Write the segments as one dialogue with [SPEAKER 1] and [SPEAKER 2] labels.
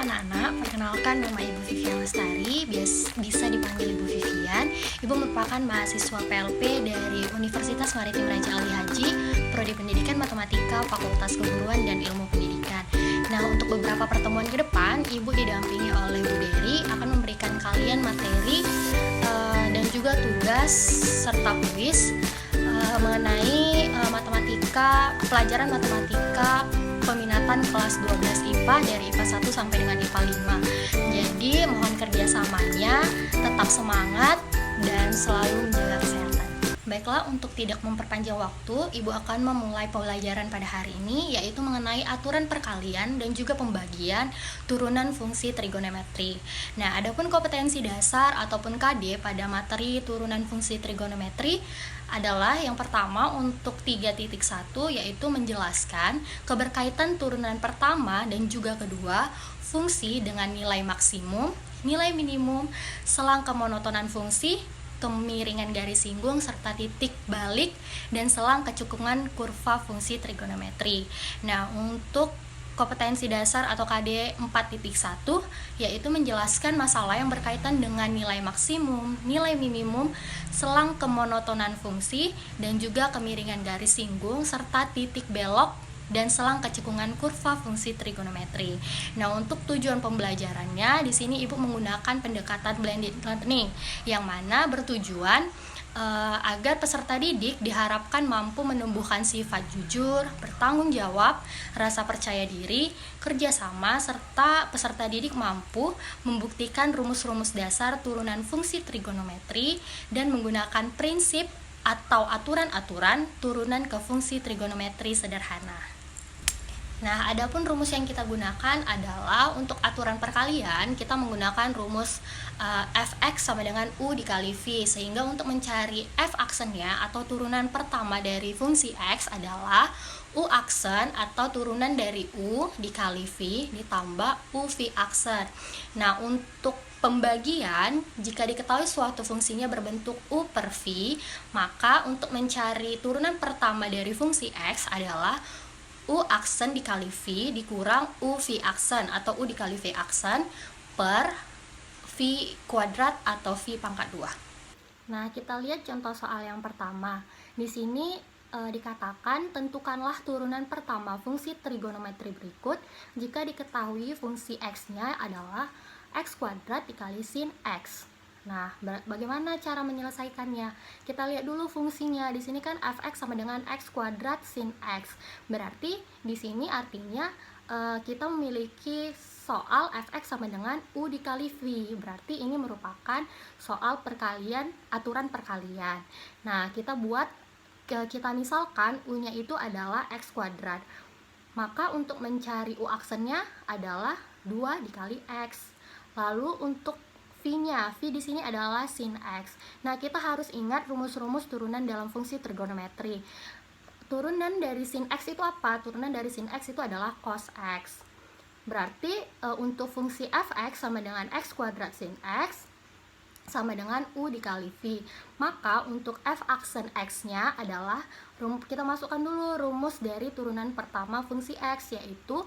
[SPEAKER 1] anak-anak, perkenalkan nama Ibu Vivian Lestari, bisa dipanggil Ibu Vivian. Ibu merupakan mahasiswa PLP dari Universitas Maritim Raja Ali Haji, Prodi Pendidikan Matematika, Fakultas Keguruan dan Ilmu Pendidikan. Nah, untuk beberapa pertemuan ke depan, Ibu didampingi oleh Bu Dery akan memberikan kalian materi dan juga tugas serta kuis mengenai pelajaran matematika peminatan kelas 12 IPA dari IPA 1 sampai dengan IPA 5. Jadi mohon kerjasamanya, tetap semangat dan selalu menjaga kesehatan. Baiklah, untuk tidak memperpanjang waktu, Ibu akan memulai pembelajaran pada hari ini, yaitu mengenai aturan perkalian dan juga pembagian turunan fungsi trigonometri. Nah, adapun kompetensi dasar ataupun KD pada materi turunan fungsi trigonometri adalah yang pertama untuk 3.1, yaitu menjelaskan keberkaitan turunan pertama dan juga kedua fungsi dengan nilai maksimum, nilai minimum, selang kemonotonan fungsi, kemiringan garis singgung, serta titik balik dan selang kecukungan kurva fungsi trigonometri. Nah, untuk kompetensi dasar atau KD 4.1 yaitu menjelaskan masalah yang berkaitan dengan nilai maksimum, nilai minimum, selang kemonotonan fungsi dan juga kemiringan garis singgung serta titik belok dan selang kecukungan kurva fungsi trigonometri. Nah, untuk tujuan pembelajarannya di sini Ibu menggunakan pendekatan blended learning yang mana bertujuan agar peserta didik diharapkan mampu menumbuhkan sifat jujur, bertanggung jawab, rasa percaya diri, kerjasama, serta peserta didik mampu membuktikan rumus-rumus dasar turunan fungsi trigonometri dan menggunakan prinsip atau aturan-aturan turunan ke fungsi trigonometri sederhana. Nah, adapun rumus yang kita gunakan adalah untuk aturan perkalian kita menggunakan rumus fx sama dengan u dikali v, sehingga untuk mencari f aksennya atau turunan pertama dari fungsi x adalah u aksen atau turunan dari u dikali v ditambah u v aksen. Nah, untuk pembagian, jika diketahui suatu fungsinya berbentuk u per v, maka untuk mencari turunan pertama dari fungsi x adalah u aksen dikali v dikurang u v aksen atau u dikali v aksen per v kuadrat atau v pangkat 2. Nah, kita lihat contoh soal yang pertama. Di sini dikatakan tentukanlah turunan pertama fungsi trigonometri berikut jika diketahui fungsi x-nya adalah x kuadrat dikali sin x. Nah, bagaimana cara menyelesaikannya? Kita lihat dulu fungsinya. Di sini kan fx sama dengan x kuadrat sin x. Berarti di sini artinya kita memiliki soal fx sama dengan u dikali v. Berarti ini merupakan soal perkalian, aturan perkalian. Nah, kita misalkan u-nya itu adalah x kuadrat. Maka untuk mencari u aksennya adalah 2 dikali x. Lalu untuk v-nya, v di sini adalah sin x. Nah, kita harus ingat rumus-rumus turunan dalam fungsi trigonometri. Turunan dari sin x itu apa? Turunan dari sin x itu adalah cos x. Berarti untuk fungsi fx sama dengan x kuadrat sin x sama dengan u dikali v. Maka untuk f aksen x-nya adalah kita masukkan dulu rumus dari turunan pertama fungsi x, yaitu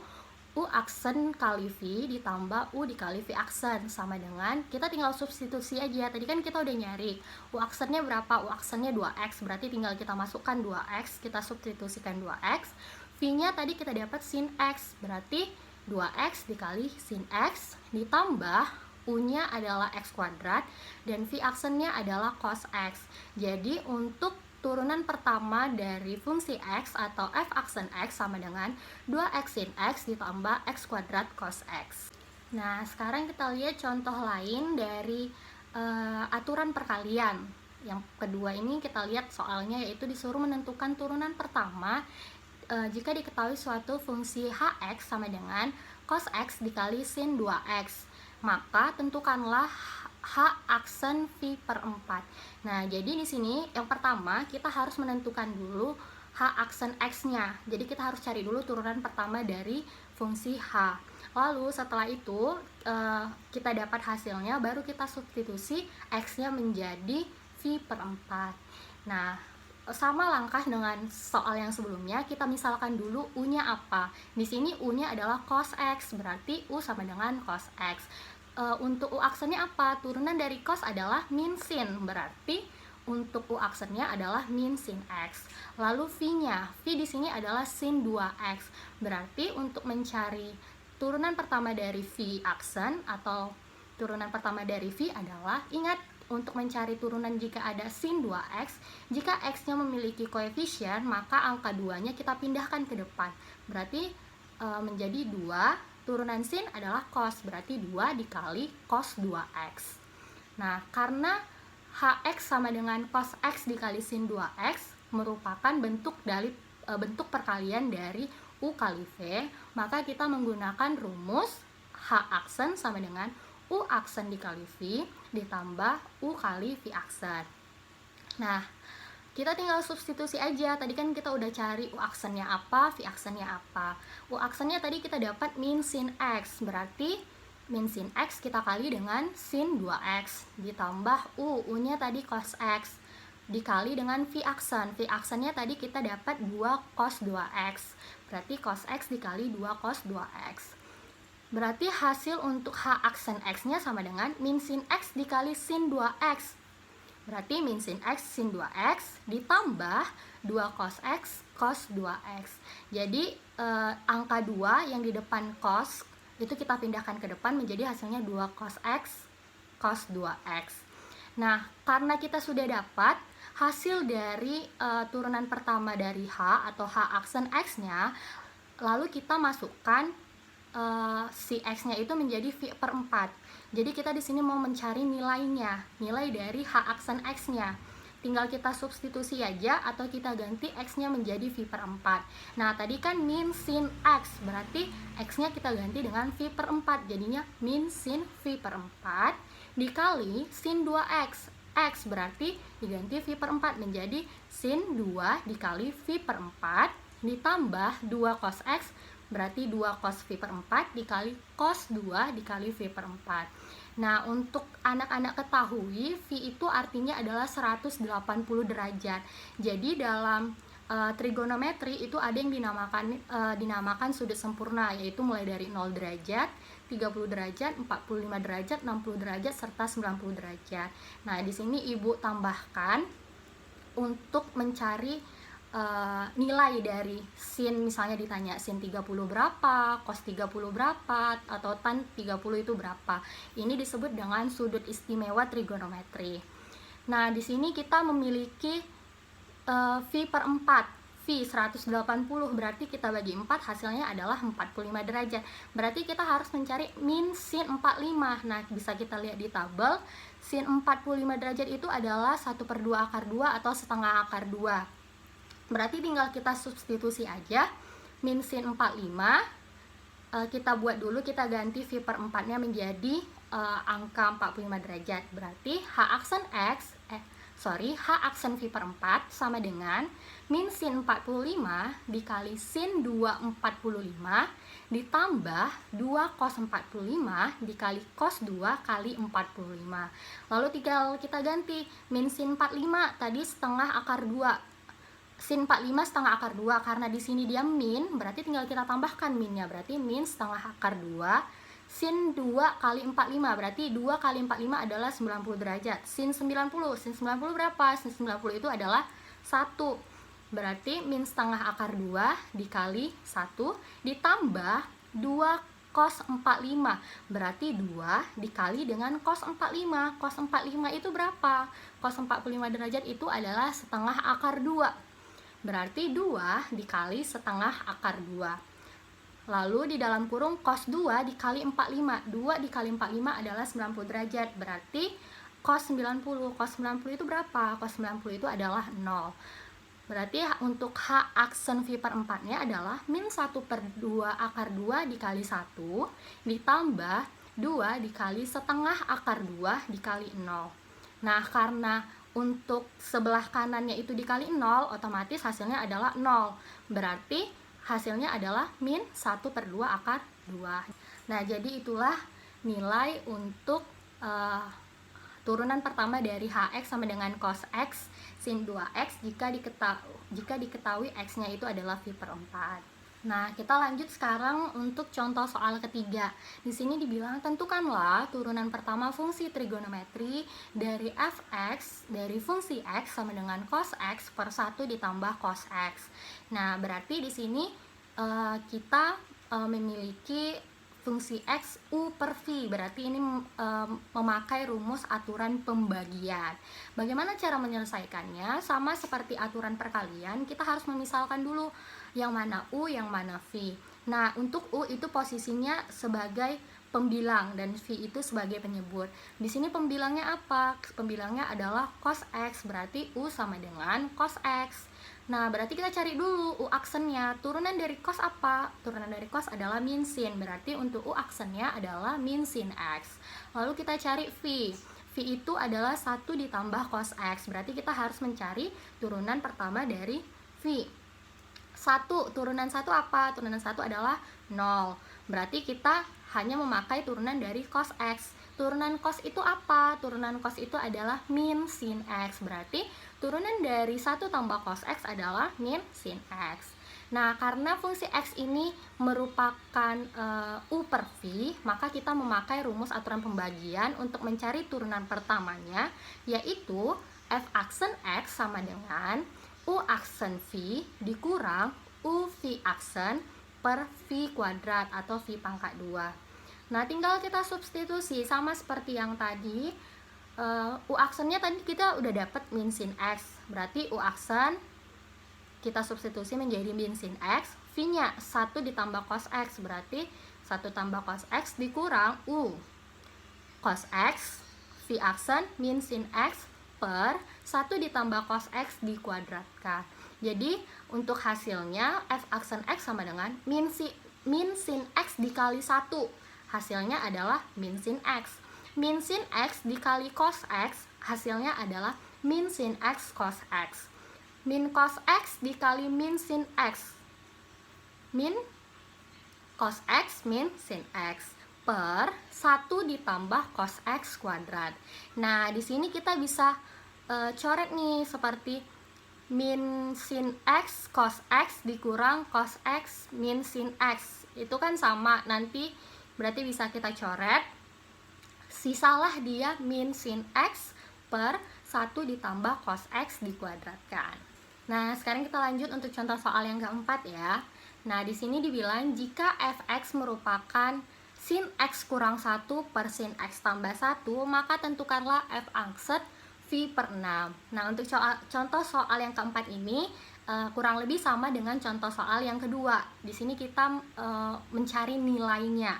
[SPEAKER 1] u aksen kali v ditambah u dikali v aksen sama dengan, kita tinggal substitusi aja. Tadi kan kita udah nyari u aksennya berapa, u aksennya 2x, berarti tinggal kita masukkan 2x, kita substitusikan 2x. V-nya tadi kita dapat sin x, berarti 2x dikali sin x ditambah u-nya adalah x kuadrat dan v aksennya adalah cos x. Jadi untuk turunan pertama dari fungsi x atau f aksen x sama dengan 2x sin x ditambah x kuadrat cos x. Nah, sekarang kita lihat contoh lain dari aturan perkalian. Yang kedua ini kita lihat soalnya, yaitu disuruh menentukan turunan pertama jika diketahui suatu fungsi hx sama dengan cos x dikali sin 2x. Maka tentukanlah h aksen v per 4. Nah, jadi di sini yang pertama kita harus menentukan dulu h aksen x-nya. Jadi kita harus cari dulu turunan pertama dari fungsi h. Lalu setelah itu kita dapat hasilnya, baru kita substitusi x-nya menjadi v per 4. Nah,
[SPEAKER 2] sama langkah dengan soal yang sebelumnya, kita misalkan dulu U-nya apa. Di sini U-nya adalah cos X, berarti U sama dengan cos X. Untuk U aksennya apa? Turunan dari cos adalah min sin, berarti untuk U aksennya adalah min sin X. Lalu V-nya, V di sini adalah sin 2X, berarti untuk mencari turunan pertama dari V aksen atau turunan pertama dari V adalah, ingat, untuk mencari turunan jika ada sin 2x, jika x-nya memiliki koefisien, maka angka 2-nya kita pindahkan ke depan. Berarti menjadi 2, turunan sin adalah cos, berarti 2 dikali cos 2x. Nah, karena hx sama dengan cos x dikali sin 2x merupakan bentuk perkalian dari U kali V, maka kita menggunakan rumus H aksen sama dengan U aksen dikali V ditambah U kali V aksen. Nah, kita tinggal substitusi aja. Tadi kan kita udah cari U aksennya apa, V aksennya apa. U aksennya tadi kita dapat min sin X, berarti min sin X kita kali dengan sin 2X ditambah U-nya tadi cos X dikali dengan V aksen. V aksennya tadi kita dapat 2 cos 2X, berarti cos X dikali 2 cos 2X. Berarti hasil untuk H aksen X-nya sama dengan min sin X dikali sin 2X. Berarti min sin X sin 2X ditambah 2 cos X cos 2X. Jadi angka 2 yang di depan cos itu kita pindahkan ke depan menjadi hasilnya 2 cos X cos 2X. Nah, karena kita sudah dapat hasil dari turunan pertama dari H atau H aksen X-nya, lalu kita masukkan si X-nya itu menjadi V per 4. Jadi kita di sini mau mencari nilainya, nilai dari H aksen X-nya. Tinggal kita substitusi aja atau kita ganti X-nya menjadi V per 4. Nah, tadi kan min sin X, berarti X-nya kita ganti dengan V per 4. Jadinya min sin V per 4 dikali sin 2X. X berarti diganti V per 4 menjadi sin 2 dikali V per 4 ditambah 2 cos X, berarti 2 cos V per 4 dikali cos 2 dikali V per 4. Nah, untuk anak-anak ketahui, V itu artinya adalah 180 derajat. Jadi dalam trigonometri itu ada yang dinamakan sudut sempurna, yaitu mulai dari 0 derajat, 30 derajat, 45 derajat, 60 derajat, serta 90 derajat. Nah, di sini Ibu tambahkan untuk mencari nilai dari sin, misalnya ditanya sin 30 berapa, cos 30 berapa, atau tan 30 itu berapa. Ini disebut dengan sudut istimewa trigonometri. Nah, di sini kita memiliki V per 4. V 180, berarti kita bagi 4 hasilnya adalah 45 derajat. Berarti kita harus mencari min sin 45. Nah, bisa kita lihat di tabel, sin 45 derajat itu adalah 1/2 akar 2 atau setengah akar 2. Berarti tinggal kita substitusi aja. Min sin 45 kita buat dulu, kita ganti V per 4 nya menjadi angka 45 derajat. Berarti H aksen V per 4 sama dengan min sin 45 dikali sin 2 45 ditambah 2 cos 45 dikali cos 2 kali 45. Lalu tinggal kita ganti, min sin 45 tadi setengah akar 2, sin 45 setengah akar 2, karena di sini dia min, berarti tinggal kita tambahkan minnya, berarti min setengah akar 2 sin 2 kali 45, berarti 2 kali 45 adalah 90 derajat. Sin 90 berapa? Sin 90 itu adalah 1, berarti min setengah akar 2 dikali 1 ditambah 2 cos 45, berarti 2 dikali dengan cos 45. Cos 45 itu berapa? Cos 45 derajat itu adalah setengah akar 2, berarti 2 dikali setengah akar 2. Lalu di dalam kurung cos 2 dikali 45. 2 dikali 45 adalah 90 derajat. Berarti cos 90. Cos 90 itu berapa? Cos 90 itu adalah 0. Berarti untuk H aksen V per 4-nya adalah min 1/2 akar 2 dikali 1 ditambah 2 dikali setengah akar 2 dikali 0. Nah, karena untuk sebelah kanannya itu dikali 0, otomatis hasilnya adalah 0. Berarti hasilnya adalah min 1/2 akar 2. Nah, jadi itulah nilai untuk turunan pertama dari hx sama dengan cos x sin 2x jika diketahui x-nya itu adalah phi per 4. Nah, kita lanjut sekarang untuk contoh soal ketiga. Di sini dibilang tentukanlah turunan pertama fungsi trigonometri dari fx dari fungsi x sama dengan cos x per 1 ditambah cos x. Nah, berarti di sini kita memiliki fungsi x u per v, berarti ini memakai rumus aturan pembagian. Bagaimana cara menyelesaikannya? Sama seperti aturan perkalian, kita harus memisalkan dulu yang mana u, yang mana v. Nah, untuk u itu posisinya sebagai pembilang dan v itu sebagai penyebut. Di sini pembilangnya apa? Pembilangnya adalah cos x, berarti u sama dengan cos x. Nah, berarti kita cari dulu u aksennya. Turunan dari cos apa? Turunan dari cos adalah min sin. Berarti untuk u aksennya adalah min sin x. Lalu kita cari v. V itu adalah 1 ditambah cos x. Berarti kita harus mencari turunan pertama dari v. 1, turunan 1 apa? Turunan 1 adalah 0. Berarti kita hanya memakai turunan dari cos x. Turunan cos itu apa? Turunan cos itu adalah min sin x. Berarti turunan dari 1 tambah cos x adalah min sin x. Nah, karena fungsi x ini merupakan u per v, maka kita memakai rumus aturan pembagian untuk mencari turunan pertamanya, yaitu f aksen x sama dengan u aksen v dikurang u v aksen per v kuadrat atau v pangkat 2. Nah, tinggal kita substitusi sama seperti yang tadi. U aksennya tadi kita udah dapat min sin x. Berarti u aksen kita substitusi menjadi min sin x. V-nya 1 ditambah cos x. Berarti 1 tambah cos x dikurang u cos x. V aksen min sin x per 1 ditambah cos x dikuadratkan. Jadi untuk hasilnya f aksen x sama dengan min sin x dikali 1. Hasilnya adalah min sin x. Min sin x dikali cos x, hasilnya adalah min sin x cos x. Min cos x dikali min sin x, min cos x min sin x per 1 ditambah cos x kuadrat. Nah, di sini kita bisa coret nih seperti min sin x cos x dikurang cos x min sin x. Itu kan sama, nanti berarti bisa kita coret, sisalah dia min sin x per 1 ditambah cos x dikuadratkan. Nah, sekarang kita lanjut untuk contoh soal yang keempat ya. Nah, di sini dibilang jika fx merupakan sin x kurang 1 per sin x tambah 1, maka tentukanlah f aksen v per 6. Nah, untuk contoh soal yang keempat ini kurang lebih sama dengan contoh soal yang kedua. Di sini kita mencari nilainya.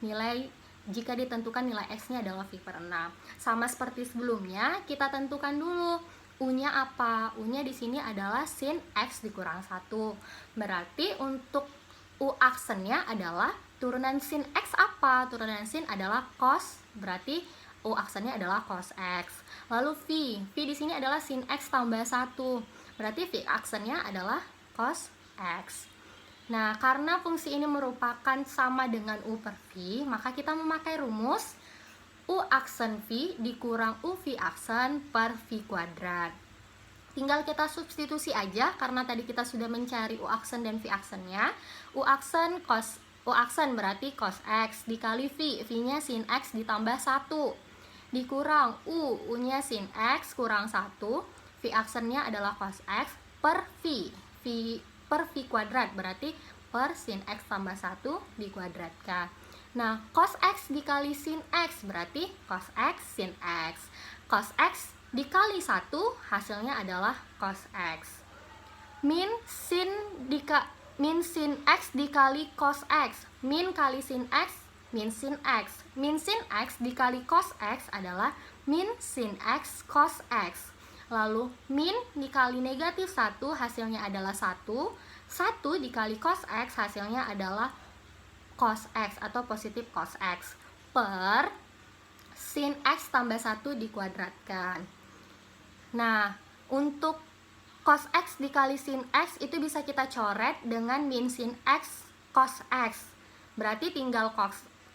[SPEAKER 2] Nilai jika ditentukan nilai x-nya adalah v per 6. Sama seperti sebelumnya, kita tentukan dulu u-nya apa. U-nya di sini adalah sin x dikurang 1. Berarti untuk u aksennya adalah turunan sin x apa? Turunan sin adalah cos, berarti u aksennya adalah cos x. Lalu v di sini adalah sin x tambah 1. Berarti v aksennya adalah cos x. Nah, karena fungsi ini merupakan sama dengan u per v, maka kita memakai rumus u aksen v dikurang u v aksen per v kuadrat. Tinggal kita substitusi aja, karena tadi kita sudah mencari u aksen dan v aksennya. U aksen berarti cos x dikali v, v-nya sin x ditambah 1 dikurang u-nya sin x kurang 1, v aksennya adalah cos x per v per v kuadrat, berarti per sin x tambah 1 dikuadratkan. Nah, cos x dikali sin x berarti cos x sin x. Cos x dikali 1 hasilnya adalah cos x. Min sin x dikali cos x. Min kali sin x, min sin x. Min sin x dikali cos x adalah min sin x cos x. Lalu min dikali negatif 1 hasilnya adalah 1. 1 dikali cos x hasilnya adalah cos x atau positif cos x per sin x tambah 1 dikuadratkan. Nah, untuk cos x dikali sin x itu bisa kita coret dengan min sin x cos x. Berarti tinggal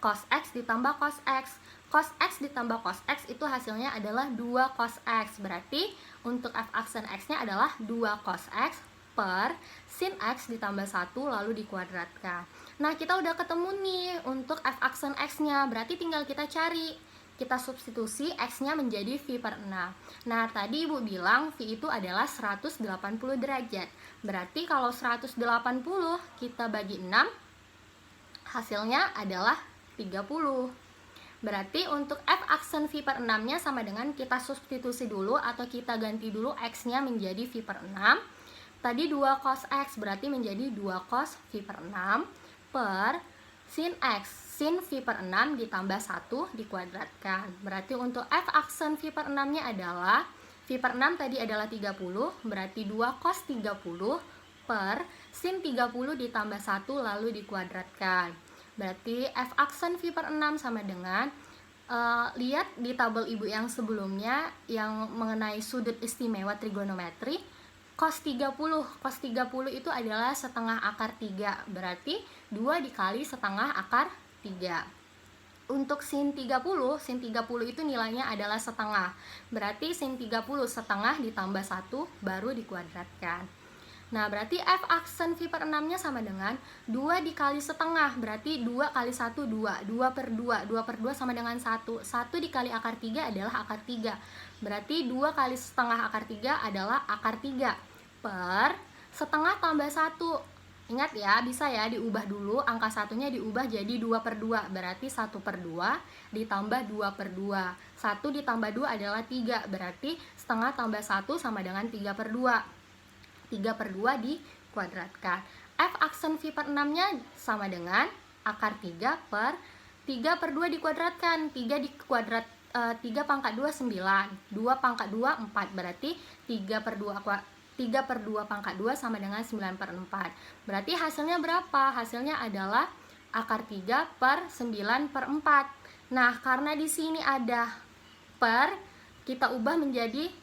[SPEAKER 2] cos X ditambah cos X. Cos X ditambah cos X itu hasilnya adalah 2 cos X. Berarti untuk f aksen X-nya adalah 2 cos X per sin X ditambah 1 lalu dikuadratkan. Nah, kita udah ketemu nih untuk f aksen X-nya. Berarti tinggal kita cari. Kita substitusi X-nya menjadi V per 6. Nah, tadi Ibu bilang V itu adalah 180 derajat. Berarti kalau 180 kita bagi 6, hasilnya adalah 30. Berarti untuk f aksen V per 6-nya sama dengan kita substitusi dulu atau kita ganti dulu X-nya menjadi V per 6. Tadi 2 cos X berarti menjadi 2 cos V per 6 per sin X. Sin V per 6 ditambah 1 dikuadratkan. Berarti untuk f aksen V per 6-nya adalah V per 6 tadi adalah 30, berarti 2 cos 30 per sin 30 ditambah 1 lalu dikuadratkan. Berarti f aksen V per 6 sama dengan lihat di tabel Ibu yang sebelumnya yang mengenai sudut istimewa trigonometri, cos 30 itu adalah setengah akar 3, berarti 2 dikali setengah akar 3. Untuk sin 30 itu nilainya adalah setengah, berarti sin 30 setengah ditambah 1 baru dikuadratkan. Nah, berarti f aksen V per 6-nya sama dengan 2 dikali setengah, berarti 2 kali 1, 2 per 2 sama dengan 1 dikali akar 3 adalah akar 3, berarti 2 kali setengah akar 3 adalah akar 3 per setengah tambah 1. Ingat ya, bisa ya diubah dulu, angka satunya diubah jadi 2 per 2, berarti 1 per 2 ditambah 2 per 2, 1 ditambah 2 adalah 3, berarti setengah tambah 1 sama dengan 3 per 2, 3 per 2 dikuadratkan. F aksen V per 6-nya sama dengan akar 3 per 3 per 2 dikuadratkan. 3 dikuadrat 3 pangkat 2 9, 2 pangkat 2 4, berarti 3 per 2 pangkat 2 sama dengan 9 per 4. Berarti hasilnya berapa? Hasilnya adalah akar 3 per 9 per 4. Nah, karena di sini ada per, kita ubah menjadi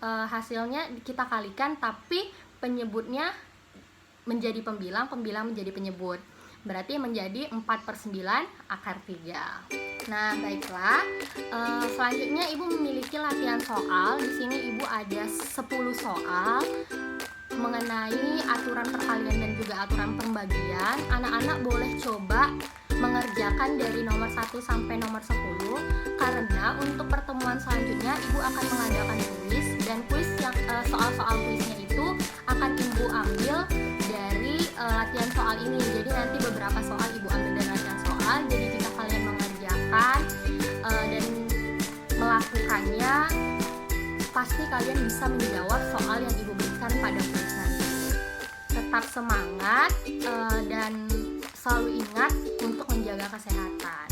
[SPEAKER 2] hasilnya kita kalikan, tapi penyebutnya menjadi pembilang menjadi penyebut. Berarti menjadi 4 per 9 akar 3. Nah, baiklah. Selanjutnya Ibu memiliki latihan soal. Di sini Ibu ada 10 soal mengenai aturan perkalian dan juga aturan pembagian. Anak-anak boleh coba mengerjakan dari nomor 1 sampai nomor 10, karena untuk pertemuan selanjutnya Ibu akan mengadakan kuis, dan kuis yang soal-soal kuisnya itu akan Ibu ambil dari latihan soal ini. Jadi nanti beberapa soal Ibu ambil dari latihan soal. Jadi jika kalian mengerjakan dan melakukannya, pasti kalian bisa menjawab soal yang Ibu berikan pada kuis nanti. Tetap semangat dan selalu ingat untuk menjaga kesehatan.